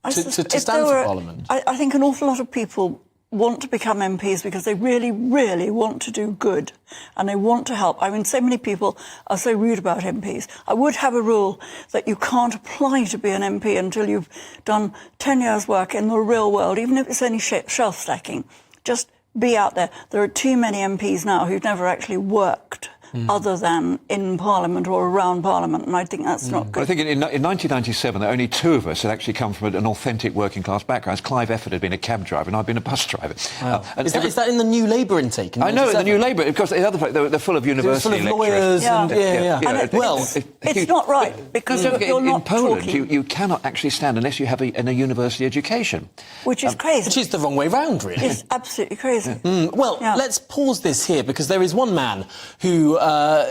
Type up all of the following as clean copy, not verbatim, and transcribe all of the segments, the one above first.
to stand for Parliament? I think an awful lot of people want to become MPs because they really, really want to do good and they want to help. I mean, so many people are so rude about MPs. I would have a rule that you can't apply to be an MP until you've done 10 years' work in the real world, even if it's only shelf stacking. Just be out there. There are too many MPs now who've never actually worked other than in Parliament or around Parliament, and I think that's not good. I think in 1997, there were only two of us had actually come from an authentic working-class background. Clive Efford had been a cab driver, and I'd been a bus driver. Wow. Is that in the New Labour intake? I know, the New Labour, because the other place, they're full of university lecturers. Lawyers it's not right, because you're not in Poland, talking. you cannot actually stand unless you have a university education. Which is crazy. Which is the wrong way round, really. It's absolutely crazy. Let's pause this here, because there is one man who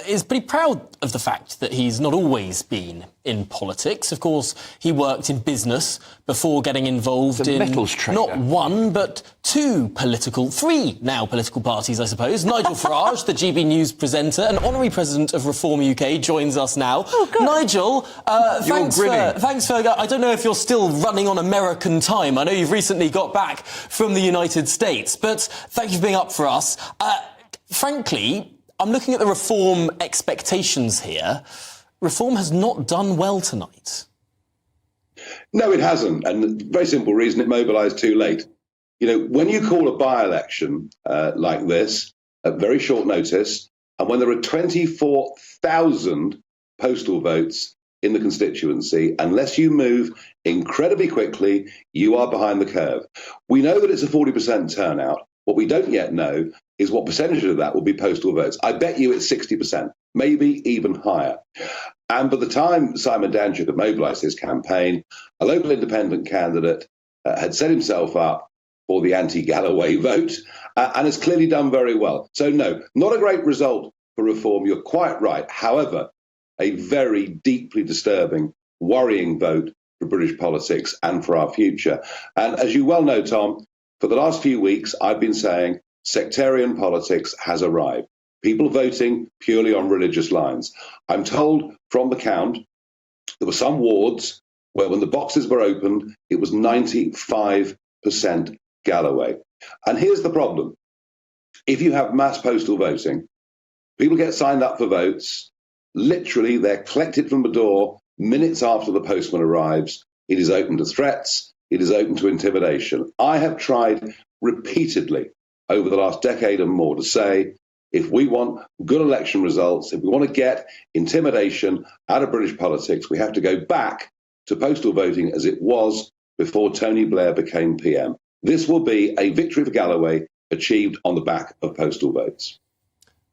is pretty proud of the fact that he's not always been in politics. Of course, he worked in business before getting involved in metals trader. Not one, but three now political parties, I suppose. Nigel Farage, the GB News presenter and honorary president of Reform UK, joins us now. Oh, good. Nigel, thanks for... I don't know if you're still running on American time. I know you've recently got back from the United States, but thank you for being up for us. Frankly, I'm looking at the Reform expectations here. Reform has not done well tonight. No, it hasn't. And very simple reason, it mobilised too late. You know, when you call a by-election like this at very short notice, and when there are 24,000 postal votes in the constituency, unless you move incredibly quickly, you are behind the curve. We know that it's a 40% turnout. What we don't yet know is what percentage of that will be postal votes. I bet you it's 60%, maybe even higher. And by the time Simon Danczuk had mobilised his campaign, a local independent candidate had set himself up for the anti-Galloway vote and has clearly done very well. So no, not a great result for Reform, you're quite right. However, a very deeply disturbing, worrying vote for British politics and for our future. And as you well know, Tom, for the last few weeks, I've been saying sectarian politics has arrived. People voting purely on religious lines. I'm told from the count, there were some wards where when the boxes were opened, it was 95% Galloway. And here's the problem. If you have mass postal voting, people get signed up for votes. Literally, they're collected from the door minutes after the postman arrives. It is open to threats. It is open to intimidation. I have tried repeatedly over the last decade and more to say, if we want good election results, if we want to get intimidation out of British politics, we have to go back to postal voting as it was before Tony Blair became PM. This will be a victory for Galloway achieved on the back of postal votes.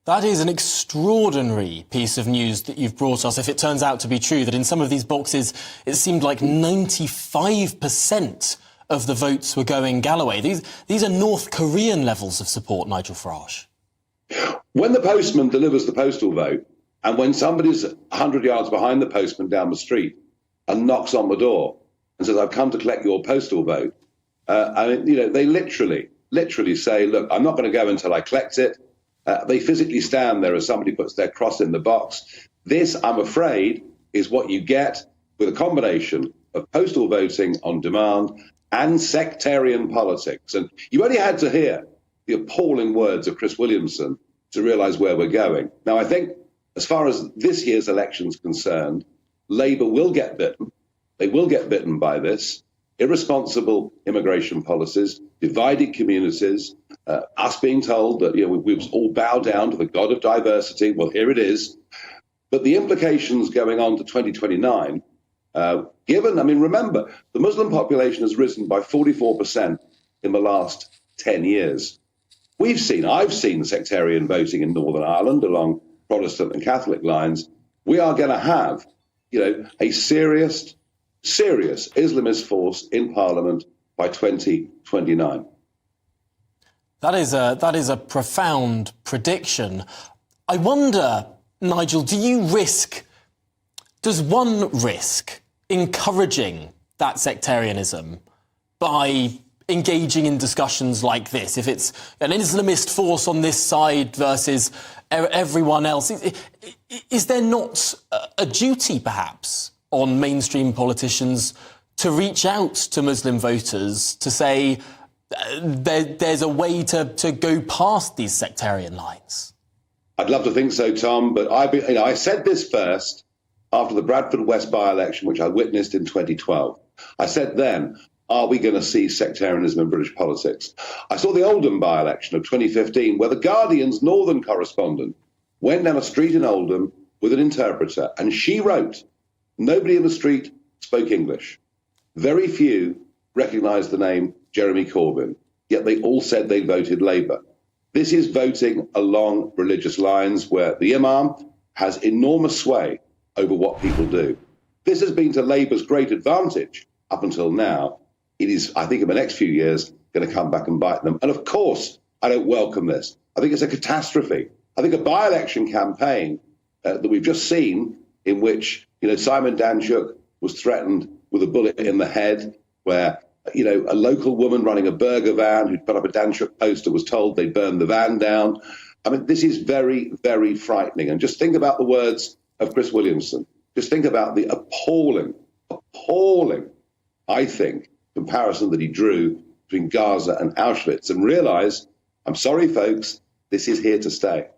That is an extraordinary piece of news that you've brought us, if it turns out to be true, that in some of these boxes it seemed like 95% of the votes were going Galloway. These are North Korean levels of support, Nigel Farage. When the postman delivers the postal vote, and when somebody's 100 yards behind the postman down the street and knocks on the door and says, I've come to collect your postal vote, they literally say, look, I'm not going to go until I collect it. They physically stand there as somebody puts their cross in the box. This, I'm afraid, is what you get with a combination of postal voting on demand and sectarian politics. And you only had to hear the appalling words of Chris Williamson to realise where we're going. Now, I think as far as this year's election is concerned, Labour will get bitten. They will get bitten by this. Irresponsible immigration policies, divided communities, us being told that we all bow down to the God of diversity. Well, here it is. But the implications going on to 2029, remember, the Muslim population has risen by 44% in the last 10 years. I've seen sectarian voting in Northern Ireland along Protestant and Catholic lines. We are going to have, a serious Islamist force in Parliament by 2029. That is a profound prediction. I wonder, Nigel, does one risk encouraging that sectarianism by engaging in discussions like this? If it's an Islamist force on this side versus everyone else, is there not a duty, perhaps, on mainstream politicians to reach out to Muslim voters to say there's a way to go past these sectarian lines? I'd love to think so, Tom, but I said this first after the Bradford West by-election, which I witnessed in 2012. I said then, are we going to see sectarianism in British politics? I saw the Oldham by-election of 2015, where the Guardian's northern correspondent went down a street in Oldham with an interpreter, and she wrote, nobody in the street spoke English. Very few recognised the name Jeremy Corbyn, yet they all said they voted Labour. This is voting along religious lines where the imam has enormous sway over what people do. This has been to Labour's great advantage up until now. It is, I think, in the next few years, going to come back and bite them. And of course, I don't welcome this. I think it's a catastrophe. I think a by-election campaign that we've just seen, in which Simon Danczuk was threatened with a bullet in the head, where a local woman running a burger van who'd put up a Danczuk poster was told they'd burn the van down. I mean, this is very, very frightening. And just think about the words of Chris Williamson. Just think about the appalling, I think, comparison that he drew between Gaza and Auschwitz, and realise, I'm sorry, folks, this is here to stay.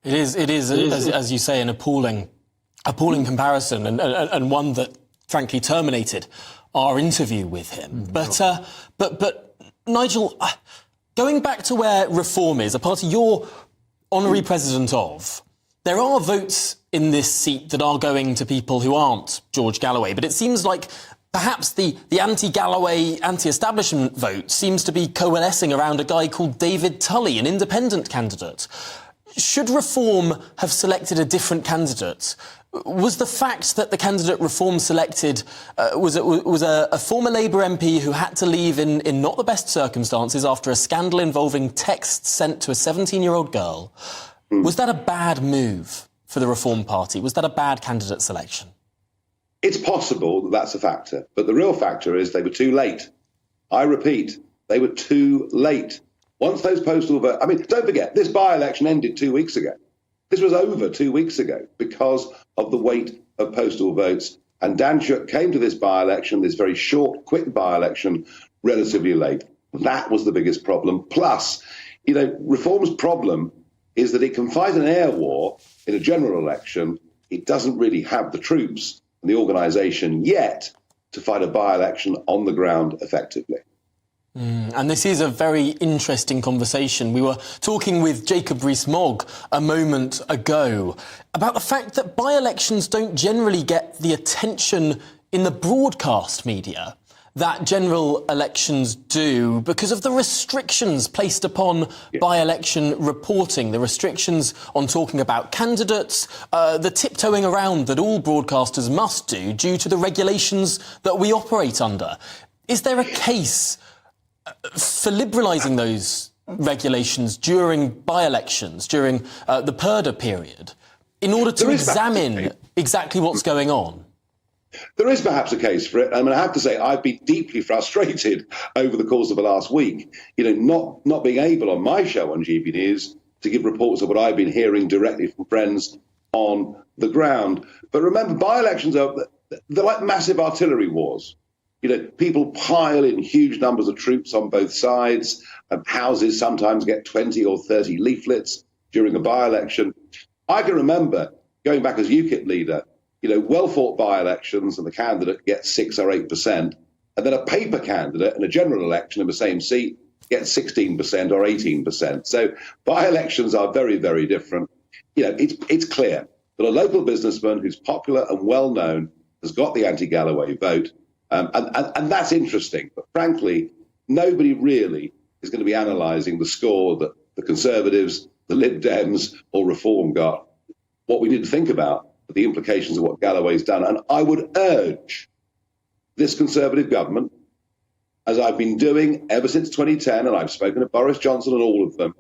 It is, as you say, an appalling comparison, and one that, frankly, terminated our interview with him. But Nigel, going back to where Reform is, a party you're honorary president of, there are votes in this seat that are going to people who aren't George Galloway, but it seems like perhaps the anti-Galloway, anti-establishment vote seems to be coalescing around a guy called David Tully, an independent candidate. Should Reform have selected a different candidate? Was the fact that the candidate Reform selected was a former Labour MP who had to leave in not the best circumstances after a scandal involving texts sent to a 17-year-old girl? Was that a bad move for the Reform Party? Was that a bad candidate selection? It's possible that that's a factor, but the real factor is they were too late. I repeat, they were too late. Once those postal votes... I mean, don't forget, this by-election ended 2 weeks ago. This was over 2 weeks ago because of the weight of postal votes. And Danczuk came to this by-election, this very short, quick by-election, relatively late. That was the biggest problem. Plus, Reform's problem is that it can fight an air war in a general election. It doesn't really have the troops and the organisation yet to fight a by-election on the ground effectively. And this is a very interesting conversation. We were talking with Jacob Rees-Mogg a moment ago about the fact that by-elections don't generally get the attention in the broadcast media that general elections do because of the restrictions placed upon by-election reporting, the restrictions on talking about candidates, the tiptoeing around that all broadcasters must do due to the regulations that we operate under. Is there a case for liberalising those regulations during by-elections, during the Purdah period, in order to examine exactly what's going on? There is perhaps a case for it. I mean, I have to say, I've been deeply frustrated over the course of the last week, not being able on my show on GB News to give reports of what I've been hearing directly from friends on the ground. But remember, by-elections they're like massive artillery wars. People pile in huge numbers of troops on both sides, and houses sometimes get 20 or 30 leaflets during a by-election. I can remember going back as UKIP leader, well-fought by-elections and the candidate gets 6 or 8%, and then a paper candidate in a general election in the same seat gets 16% or 18%. So by-elections are very, very different. It's clear that a local businessman who's popular and well-known has got the anti-Galloway vote, and that's interesting. But frankly, nobody really is going to be analysing the score that the Conservatives, the Lib Dems or Reform got. What we need to think about are the implications of what Galloway's done. And I would urge this Conservative government, as I've been doing ever since 2010, and I've spoken to Boris Johnson and all of them,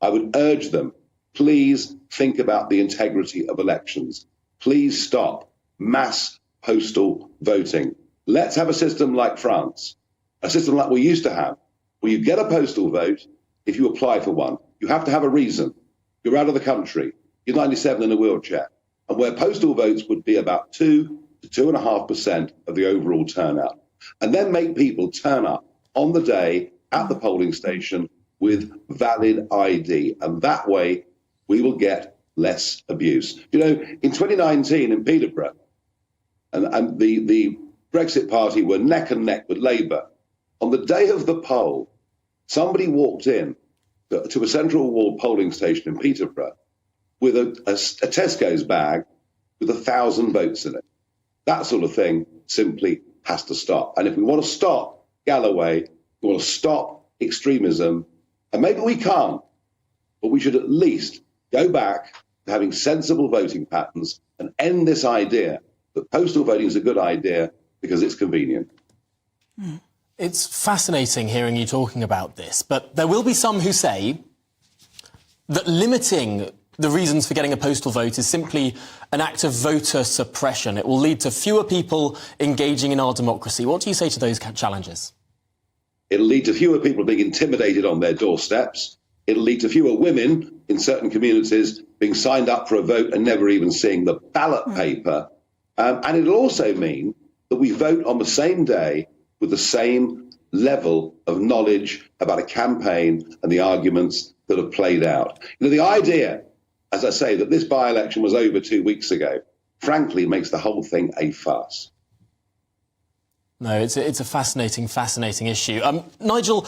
I would urge them, please think about the integrity of elections. Please stop mass postal voting. Let's have a system like France, a system like we used to have, where you get a postal vote if you apply for one. You have to have a reason. You're out of the country. You're 97 in a wheelchair. And where postal votes would be about 2 to 2.5% of the overall turnout, and then make people turn up on the day at the polling station with valid ID. And that way we will get less abuse. You know, in 2019 in Peterborough, and the Brexit Party were neck and neck with Labour. On the day of the poll, somebody walked in to a central wall polling station in Peterborough with a Tesco's bag with 1,000 votes in it. That sort of thing simply has to stop. And if we want to stop Galloway, we want to stop extremism, and maybe we can't, but we should at least go back to having sensible voting patterns and end this idea that postal voting is a good idea because it's convenient. It's fascinating hearing you talking about this, but there will be some who say that limiting the reasons for getting a postal vote is simply an act of voter suppression. It will lead to fewer people engaging in our democracy. What do you say to those challenges? It'll lead to fewer people being intimidated on their doorsteps. It'll lead to fewer women in certain communities being signed up for a vote and never even seeing the ballot paper. And it'll also mean that we vote on the same day with the same level of knowledge about a campaign and the arguments that have played out. You know, the idea, as I say, that this by-election was over 2 weeks ago, frankly, makes the whole thing a farce. No, it's a fascinating issue. Nigel,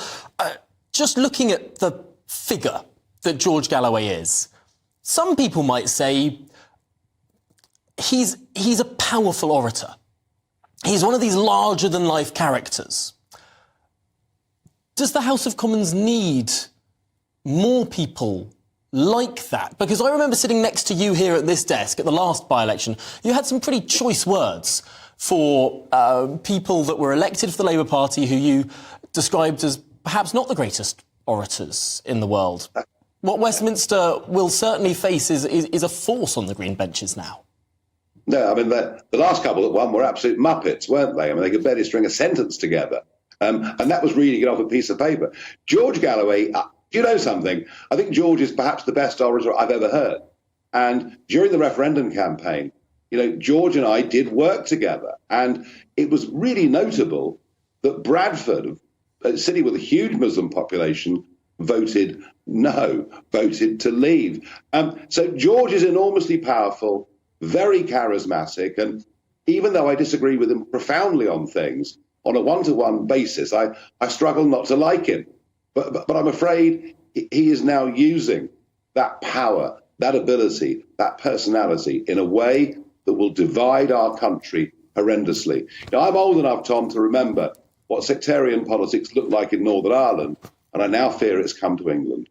just looking at the figure that George Galloway is, some people might say he's a powerful orator. He's one of these larger-than-life characters. Does the House of Commons need more people like that? Because I remember sitting next to you here at this desk at the last by-election. You had some pretty choice words for people that were elected for the Labour Party who you described as perhaps not the greatest orators in the world. What Westminster will certainly face is a force on the green benches now. No, I mean, the last couple that won were absolute muppets, weren't they? I mean, they could barely string a sentence together. And that was reading it off a piece of paper. George Galloway, do you know something? I think George is perhaps the best orator I've ever heard. And during the referendum campaign, you know, George and I did work together. And it was really notable that Bradford, a city with a huge Muslim population, voted no, voted to leave. So George is enormously powerful, very charismatic, and even though I disagree with him profoundly on things, on a one-to-one basis, I struggle not to like him. But I'm afraid he is now using that power, that ability, that personality in a way that will divide our country horrendously. Now, I'm old enough, Tom, to remember what sectarian politics looked like in Northern Ireland, and I now fear it's come to England.